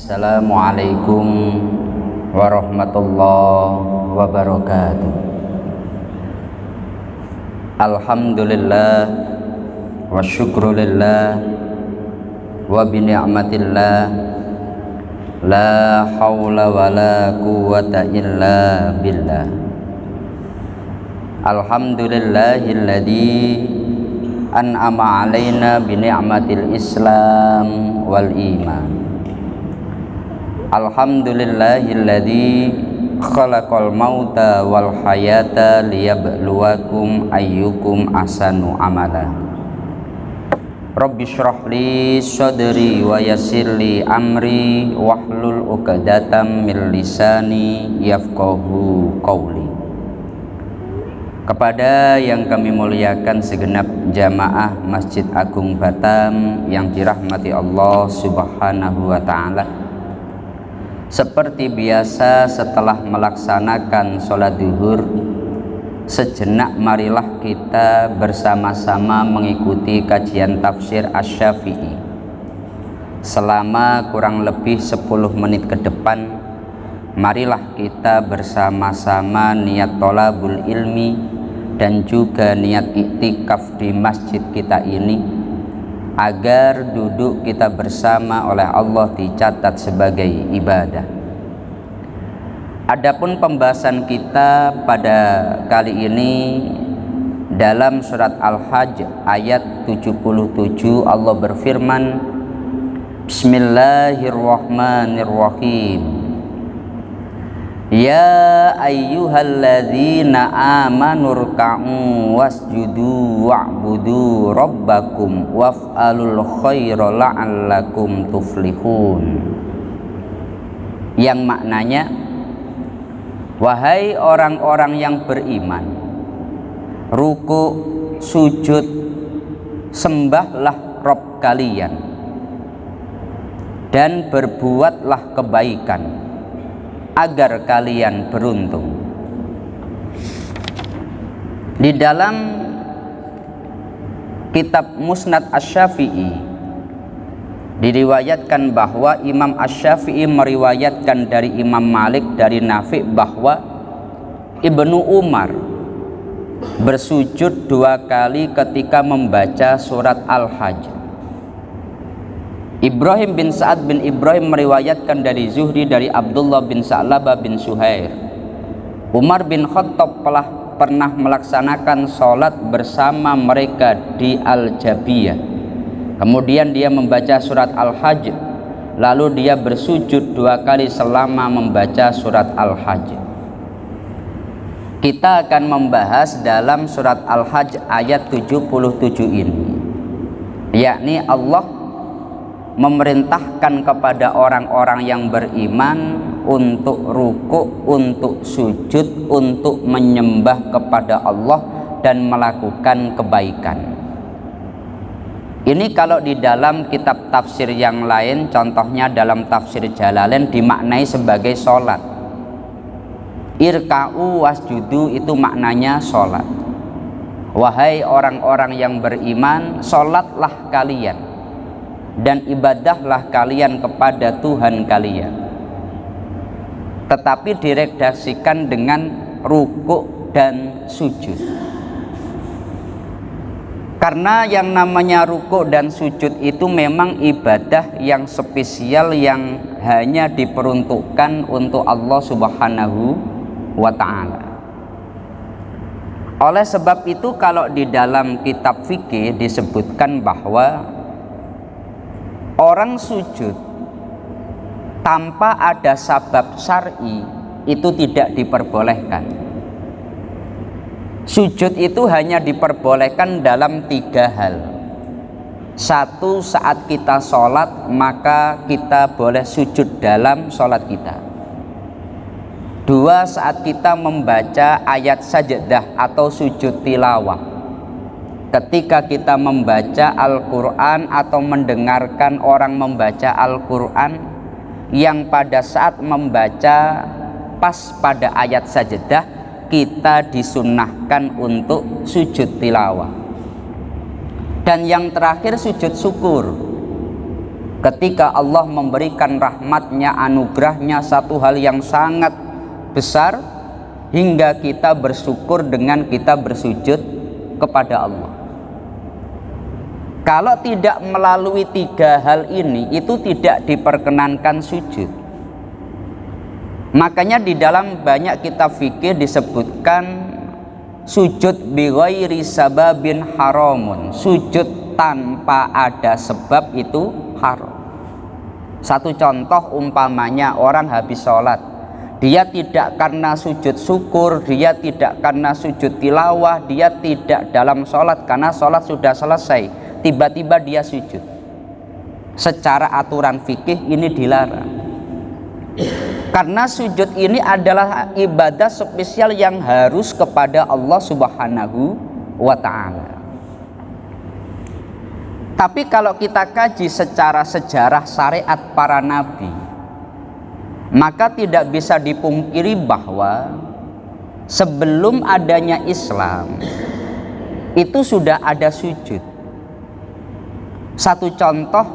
Assalamualaikum warahmatullahi wabarakatuh. Alhamdulillah wa syukrulillah wa bini'matillah la hawla wa la quwwata illa billah. Alhamdulillahilladzi an'ama alaina bini'matil islam wal iman. Alhamdulillahilladzi khalaqal mauta wal hayata liyabluwakum ayyukum ahsanu amala. Rabbi shrah li sadri wa yassir li amri wahlul 'uqdatam min lisani yafqahu qawli. Kepada yang kami muliakan segenap jamaah Masjid Agung Batam yang dirahmati Allah Subhanahu wa ta'ala, seperti biasa setelah melaksanakan sholat duhur, sejenak marilah kita bersama-sama mengikuti kajian tafsir Asy-Syafi'i selama kurang lebih 10 menit ke depan. Marilah kita bersama-sama niat thalabul ilmi dan juga niat iktikaf di masjid kita ini, agar duduk kita bersama oleh Allah dicatat sebagai ibadah. Adapun pembahasan kita pada kali ini dalam surat Al-Hajj ayat 77, Allah berfirman, Bismillahirrahmanirrahim. Ya ayyuhalladzina amanu ruk'u wasjudu wa'budu rabbakum waf'alul khaira la'allakum tuflihun. Yang maknanya, wahai orang-orang yang beriman, ruku, sujud, sembahlah Rabb kalian dan berbuatlah kebaikan agar kalian beruntung. Di dalam kitab Musnad Asy-Syafi'i diriwayatkan bahwa Imam Asy-Syafi'i meriwayatkan dari Imam Malik dari Nafi' bahwa Ibnu Umar bersujud 2 kali ketika membaca surat Al-Hajj. Ibrahim bin Sa'ad bin Ibrahim meriwayatkan dari Zuhri dari Abdullah bin Sa'labah bin Suhair, Umar bin Khattab pernah melaksanakan sholat bersama mereka di Al-Jabiyah. Kemudian dia membaca surat Al-Hajj, lalu dia bersujud 2 kali selama membaca surat Al-Hajj. Kita akan membahas dalam surat Al-Hajj ayat 77 ini, yakni Allah memerintahkan kepada orang-orang yang beriman untuk ruku', untuk sujud, untuk menyembah kepada Allah dan melakukan kebaikan. Ini kalau di dalam kitab tafsir yang lain, contohnya dalam tafsir Jalalain, dimaknai sebagai sholat. Irka'u wasjudu itu maknanya sholat. Wahai orang-orang yang beriman, sholatlah kalian dan ibadahlah kalian kepada Tuhan kalian. Tetapi diredaksikan dengan ruku' dan sujud, karena yang namanya ruku' dan sujud itu memang ibadah yang spesial yang hanya diperuntukkan untuk Allah Subhanahu wa ta'ala. Oleh sebab itu, kalau di dalam kitab fikih disebutkan bahwa orang sujud tanpa ada sabab syar'i itu tidak diperbolehkan. Sujud itu hanya diperbolehkan dalam 3 hal. 1, saat kita sholat maka kita boleh sujud dalam sholat kita. 2, saat kita membaca ayat sajdah atau sujud tilawah. Ketika kita membaca Al-Quran atau mendengarkan orang membaca Al-Quran, yang pada saat membaca pas pada ayat sajdah, kita disunnahkan untuk sujud tilawah. Dan yang terakhir sujud syukur. ketika Allah memberikan rahmatnya, anugerahnya, satu hal yang sangat besar, hingga kita bersyukur dengan kita bersujud kepada Allah. Kalau tidak melalui tiga hal ini, itu tidak diperkenankan sujud. Makanya di dalam banyak kitab fikih disebutkan sujud bi ghairi sababin haramun. Sujud tanpa ada sebab itu haram. Satu contoh, umpamanya orang habis sholat, dia tidak karena sujud syukur, dia tidak karena sujud tilawah, dia tidak dalam sholat karena sholat sudah selesai, tiba-tiba dia sujud. Secara aturan fikih ini dilarang, karena sujud ini adalah ibadah spesial yang harus kepada Allah Subhanahu wa ta'ala. Tapi kalau kita kaji secara sejarah syariat para nabi, maka tidak bisa dipungkiri bahwa sebelum adanya Islam itu sudah ada sujud. Satu contoh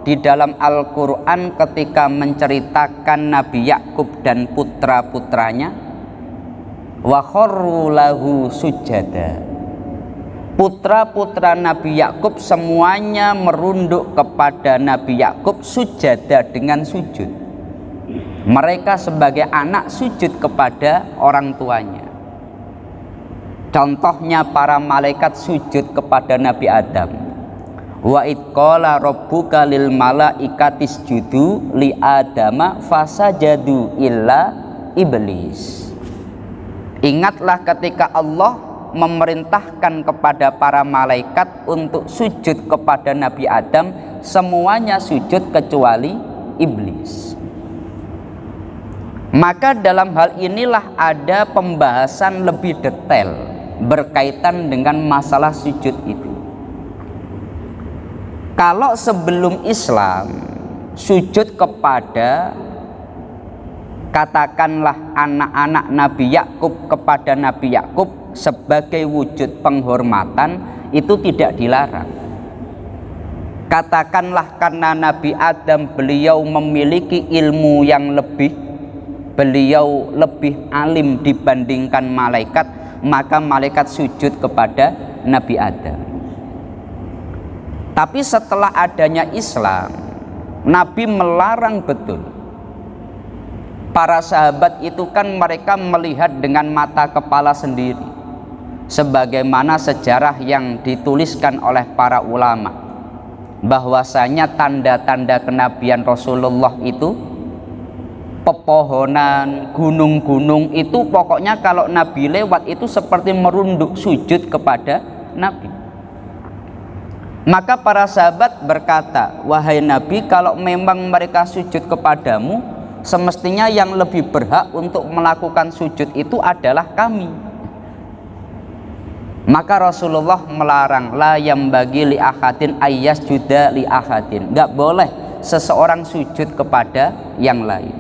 di dalam Al-Quran ketika menceritakan Nabi Yakub dan putra-putranya, wa kharru lahu sujada. Putra-putra Nabi Yakub semuanya merunduk kepada Nabi Yakub sujada, dengan sujud. Mereka sebagai anak sujud kepada orang tuanya. Contohnya para malaikat sujud kepada Nabi Adam. Wa id qala rabbuka lil malaikati isjudu li adama fasajadu illa iblis. Ingatlah ketika Allah memerintahkan kepada para malaikat untuk sujud kepada Nabi Adam, semuanya sujud kecuali iblis. Maka dalam hal inilah ada pembahasan lebih detail berkaitan dengan masalah sujud itu. Kalau sebelum Islam sujud kepada, katakanlah anak-anak Nabi Yakub kepada Nabi Yakub sebagai wujud penghormatan, itu tidak dilarang. Katakanlah karena Nabi Adam beliau memiliki ilmu yang lebih, beliau lebih alim dibandingkan malaikat, maka malaikat sujud kepada Nabi Adam. Tapi setelah adanya Islam, Nabi melarang betul. Para sahabat itu kan mereka melihat dengan mata kepala sendiri, sebagaimana sejarah yang dituliskan oleh para ulama, bahwasanya tanda-tanda kenabian Rasulullah itu pepohonan, gunung-gunung itu, pokoknya kalau Nabi lewat itu seperti merunduk sujud kepada Nabi. Maka para sahabat berkata, wahai Nabi, kalau memang mereka sujud kepadamu, semestinya yang lebih berhak untuk melakukan sujud itu adalah kami. Maka Rasulullah melarang, la yambagi li ahadin ayyasjuda li ahadin. Enggak boleh seseorang sujud kepada yang lain.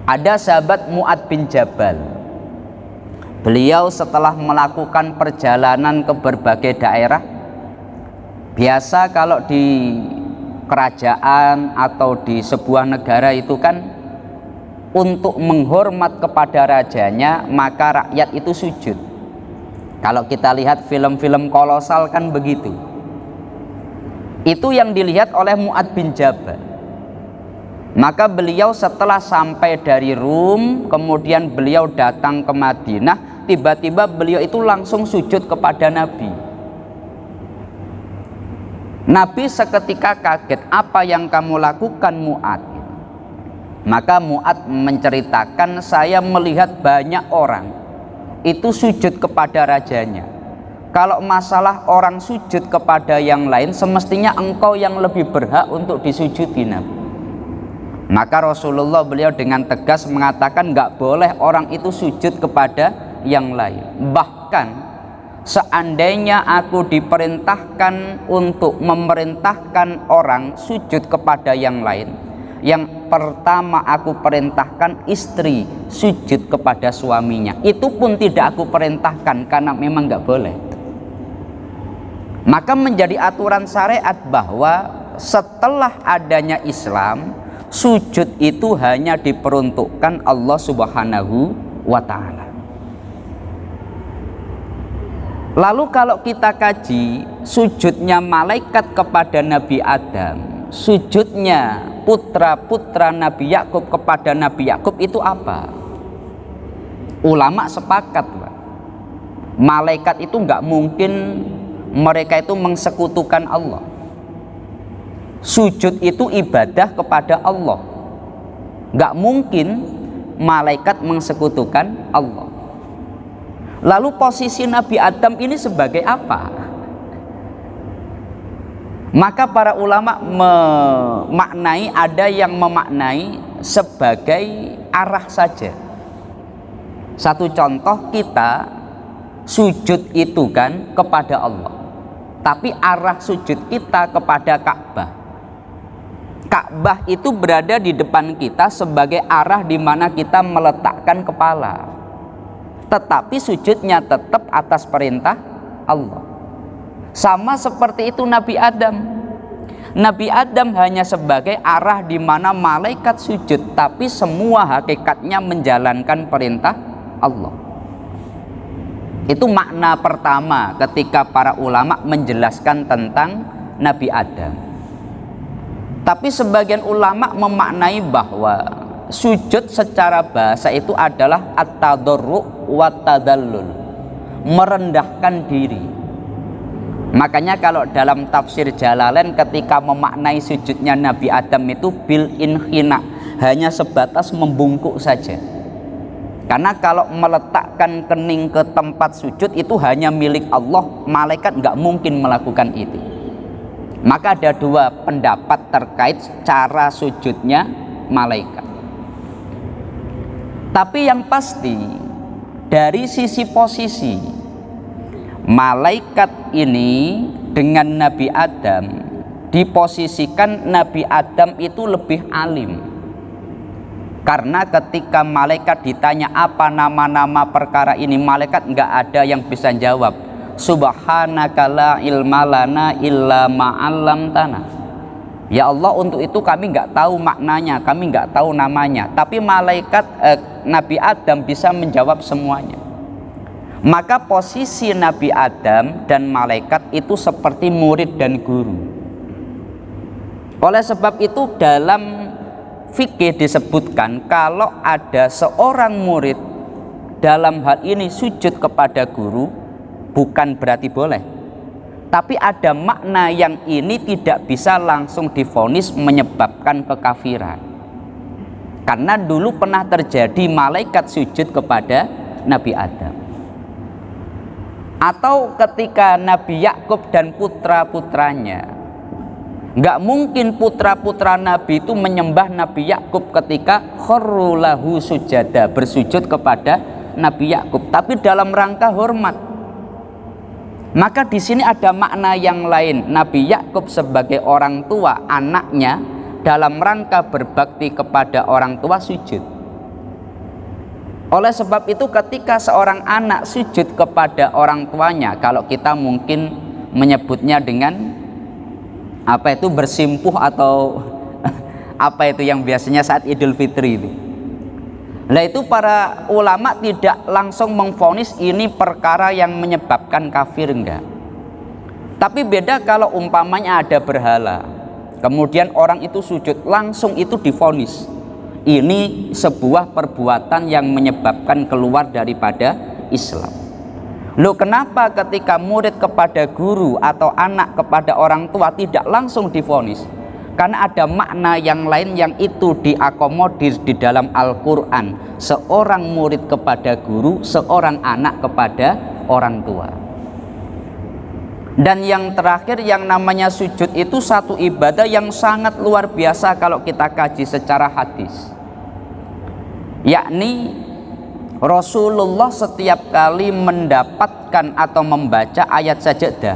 Ada sahabat Mu'ad bin Jabal. Beliau setelah melakukan perjalanan ke berbagai daerah, biasa kalau di kerajaan atau di sebuah negara itu kan untuk menghormat kepada rajanya, maka rakyat itu sujud. Kalau kita lihat film-film kolosal kan begitu. Itu yang dilihat oleh Mu'ad bin Jabal. Maka beliau setelah sampai dari Rum, kemudian beliau datang ke Madinah, tiba-tiba beliau itu langsung sujud kepada Nabi. Nabi seketika kaget, apa yang kamu lakukan Mu'ad? Maka Mu'ad menceritakan, saya melihat banyak orang itu sujud kepada rajanya. Kalau masalah orang sujud kepada yang lain, semestinya engkau yang lebih berhak untuk disujudi, Nabi. Maka Rasulullah beliau dengan tegas mengatakan, nggak boleh orang itu sujud kepada yang lain. Bahkan seandainya aku diperintahkan untuk memerintahkan orang sujud kepada yang lain, yang pertama aku perintahkan istri sujud kepada suaminya. Itu pun tidak aku perintahkan karena memang nggak boleh. Maka menjadi aturan syariat bahwa setelah adanya Islam, sujud itu hanya diperuntukkan Allah Subhanahu wa ta'ala. Lalu kalau kita kaji sujudnya malaikat kepada Nabi Adam, sujudnya putra-putra Nabi Yakub kepada Nabi Yakub itu apa? Ulama sepakat, Pak. Malaikat itu nggak mungkin mereka itu mengsekutukan Allah. Sujud itu ibadah kepada Allah. Nggak mungkin malaikat mengsekutukan Allah. Lalu posisi Nabi Adam ini sebagai apa? Maka para ulama memaknai, ada yang memaknai sebagai arah saja. Satu contoh, kita sujud itu kan kepada Allah, tapi arah sujud kita kepada Ka'bah. Ka'bah itu berada di depan kita sebagai arah di mana kita meletakkan kepala, tetapi sujudnya tetap atas perintah Allah. Sama seperti itu Nabi Adam. Nabi Adam hanya sebagai arah di mana malaikat sujud, tapi semua hakikatnya menjalankan perintah Allah. Itu makna pertama ketika para ulama menjelaskan tentang Nabi Adam. Tapi sebagian ulama memaknai bahwa sujud secara bahasa itu adalah at-tadarru' wa tadallul, merendahkan diri. Makanya kalau dalam tafsir Jalalain ketika memaknai sujudnya Nabi Adam itu bil inhina, hanya sebatas membungkuk saja. Karena kalau meletakkan kening ke tempat sujud itu hanya milik Allah, malaikat nggak mungkin melakukan itu. Maka ada dua pendapat terkait cara sujudnya malaikat. Tapi yang pasti dari sisi posisi malaikat ini dengan Nabi Adam, diposisikan Nabi Adam itu lebih alim. Karena ketika malaikat ditanya apa nama-nama perkara ini, malaikat nggak ada yang bisa jawab. Subhanaka la ilma lana illa ma'allamtana. Ya Allah, untuk itu kami nggak tahu maknanya, kami nggak tahu namanya. Tapi malaikat Nabi Adam bisa menjawab semuanya. Maka posisi Nabi Adam dan malaikat itu seperti murid dan guru. Oleh sebab itu dalam fikih disebutkan kalau ada seorang murid dalam hal ini sujud kepada guru, bukan berarti boleh, tapi ada makna yang ini tidak bisa langsung divonis menyebabkan kekafiran. Karena dulu pernah terjadi malaikat sujud kepada Nabi Adam. Atau ketika Nabi Yakub dan putra-putranya, nggak mungkin putra-putra Nabi itu menyembah Nabi Yakub ketika kharru lahu sujada, bersujud kepada Nabi Yakub, tapi dalam rangka hormat. Maka di sini ada makna yang lain. Nabi Yakub sebagai orang tua anaknya dalam rangka berbakti kepada orang tua sujud. Oleh sebab itu ketika seorang anak sujud kepada orang tuanya, kalau kita mungkin menyebutnya dengan apa itu, bersimpuh atau apa itu yang biasanya saat Idul Fitri itu. Nah itu para ulama tidak langsung memvonis ini perkara yang menyebabkan kafir, enggak. Tapi beda kalau umpamanya ada berhala, kemudian orang itu sujud, langsung itu divonis ini sebuah perbuatan yang menyebabkan keluar daripada Islam. Loh, kenapa ketika murid kepada guru atau anak kepada orang tua tidak langsung divonis? Karena ada makna yang lain yang itu diakomodir di dalam Al-Quran. Seorang murid kepada guru, seorang anak kepada orang tua. Dan yang terakhir, yang namanya sujud itu satu ibadah yang sangat luar biasa kalau kita kaji secara hadis. Yakni Rasulullah setiap kali mendapatkan atau membaca ayat sajadah,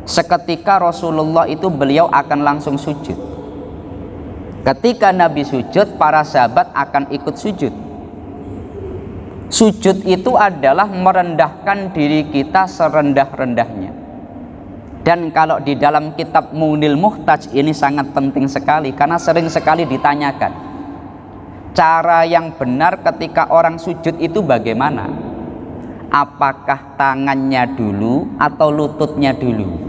seketika Rasulullah itu beliau akan langsung sujud. Ketika Nabi sujud, para sahabat akan ikut sujud. Sujud itu adalah merendahkan diri kita serendah-rendahnya. Dan kalau di dalam kitab Munil Muhtaj ini sangat penting sekali, karena sering sekali ditanyakan cara yang benar ketika orang sujud itu bagaimana, apakah tangannya dulu atau lututnya dulu.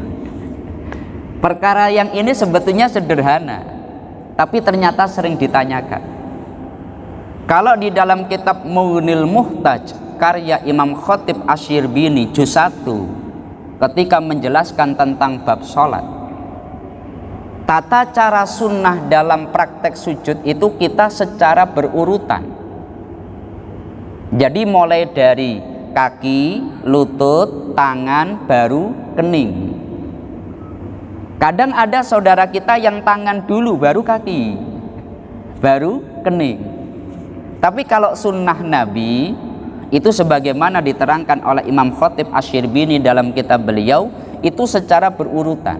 Perkara yang ini sebetulnya sederhana, tapi ternyata sering ditanyakan. Kalau di dalam kitab Munil Muhtaj karya Imam Khatib Asy-Syirbini juz 1, ketika menjelaskan tentang bab sholat, tata cara sunnah dalam praktek sujud itu kita secara berurutan. Jadi mulai dari kaki, lutut, tangan, baru kening. Kadang ada saudara kita yang tangan dulu baru kaki, baru kening. Tapi kalau sunnah Nabi itu sebagaimana diterangkan oleh Imam Khatib Asy-Syirbini dalam kitab beliau, itu secara berurutan.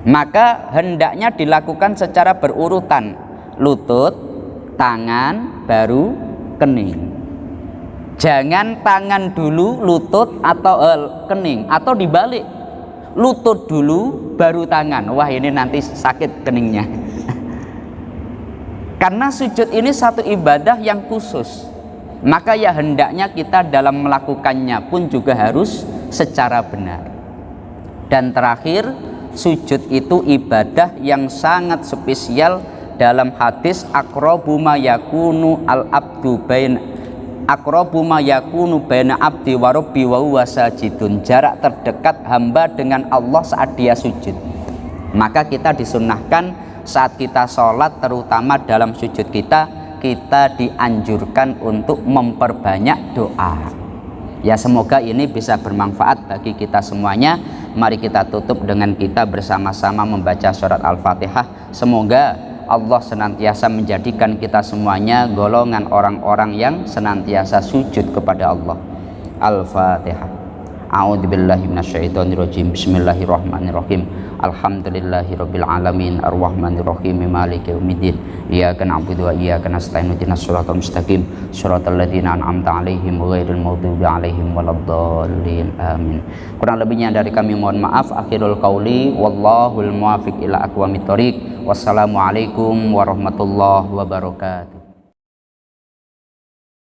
Maka hendaknya dilakukan secara berurutan, lutut, tangan, baru kening. Jangan tangan dulu lutut atau kening, atau dibalik, lutut dulu baru tangan. Wah, ini nanti sakit keningnya. Karena sujud ini satu ibadah yang khusus, maka ya hendaknya kita dalam melakukannya pun juga harus secara benar. Dan terakhir, sujud itu ibadah yang sangat spesial dalam hadis aqrabu ma yakunu al-abdu baina abdi wa rabbi wa huwa sajidun. Jarak terdekat hamba dengan Allah saat dia sujud. Maka kita disunnahkan saat kita sholat, terutama dalam sujud kita dianjurkan untuk memperbanyak doa. Ya, semoga ini bisa bermanfaat bagi kita semuanya. Mari kita tutup dengan kita bersama-sama membaca surat Al-Fatihah. Semoga Allah senantiasa menjadikan kita semuanya golongan orang-orang yang senantiasa sujud kepada Allah. Al-Fatihah. A'udzubillahi minasyaitonirrajim. Bismillahirrahmanirrahim. Alhamdulillahirabbil alamin arrahmanirrahim maliki yaumiddin. Iyyaka na'budu wa iyyaka nasta'in ihdinas siratal mustaqim siratal ladzina an'amta 'alaihim ghairil maghdubi 'alaihim waladdallin. Amin. Kurang lebihnya dari kami mohon maaf. Akhirul qauli wallahul muwaffiq ila aqwamit thoriq. Wassalamualaikum warahmatullahi wabarakatuh.